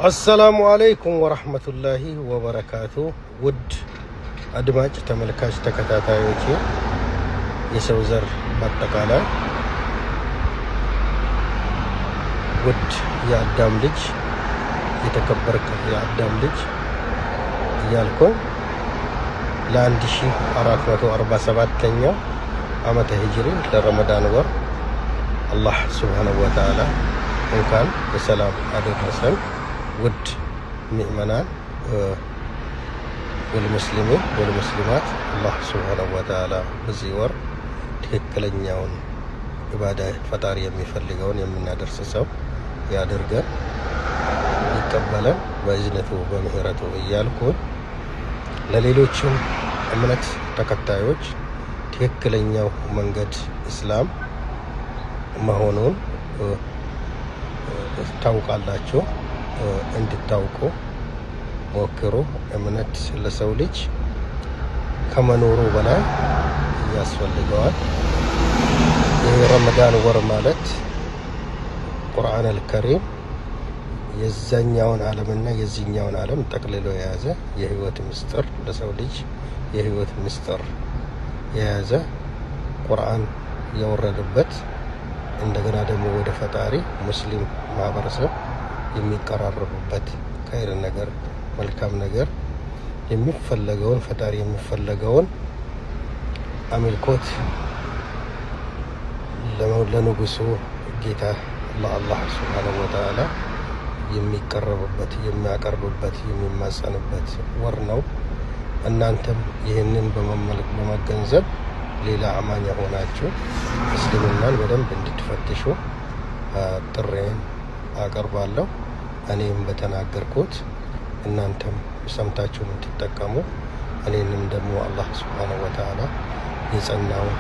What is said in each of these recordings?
السلام عليكم ورحمة الله وبركاته. ود أدماج تملكاش تكتاتايوتي يسوزر باتقالا ود يا أدام لج يتكبرك يا أدام لج يالكم لاندشي أراكمتو 47 عامة هجري لرمضان ور الله سبحانه وتعالى إن كان بسلام عليك حسن ود مؤمنان والمسلمين والمسلمات الله سبحانه وتعالى بزيور ትክክለኛውን ኢባዳ ፈጣሪ የሚፈልገውን የምናደርሰው ያድርገን ይቀበለን በእዝነቱ በምህረቱ እያልኩ ለሌሎችም እምነት ተከታዮች ትክክለኛው መንገድ እስላም መሆኑን ታውቃላችሁ እንድታውቁ ሞክሩ። እምነት ለሰው ልጅ ከመኖሩ በላይ ያስፈልገዋል። የረመዳን ወር ማለት ቁርአን አልከሪም የዛኛውን ዓለምና የዚህኛውን ዓለም ጠቅልሎ የያዘ የህይወት ምስጢር ለሰው ልጅ የህይወት ምስጢር የያዘ ቁርአን የወረደበት እንደገና ደግሞ ወደ ፈጣሪ ሙስሊም ማህበረሰብ የሚቀራረቡበት ከይር ነገር መልካም ነገር የሚፈለገውን ፈጣሪ የሚፈለገውን አምልኮት ለንጉሱ ጌታ ለአላህ ሱብሓነሁ ወተዓላ የሚቀርብበት የሚያቀርብበት የሚማጸንበት ወር ነው። እናንተም ይህንን በመገንዘብ ሌላ አማኝ ሆናችሁ እስልምናን በደንብ እንድትፈትሹ ጥሬን አቀርባለሁ። እኔም በተናገርኩት እናንተም ሰምታችሁ እንድትጠቀሙ እኔንም ደግሞ አላህ ሱብሓነሁ ወተዓላ የጸናውን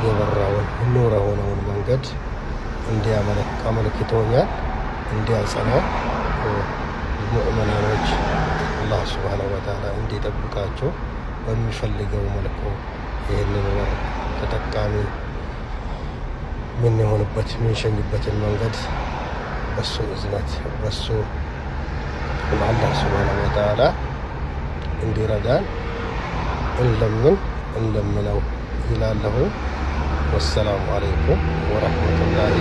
የበራውን ኑር የሆነውን መንገድ እንዲያመለክቶኛል እንዲያጸና ሙእሚናኖች አላህ ሱብሓነሁ ወተዓላ እንዲጠብቃቸው በሚፈልገው መልኩ ይህንን ወር ተጠቃሚ ምን የሆነበት ምን ሸኝበትን መንገድ በሱ እዝነት በሱ አላህ ሱብሓነሁ ወተዓላ እንዲረዳን እንለምነው ይላለሁ። ወሰላሙ አለይኩም ወራህመቱላሂ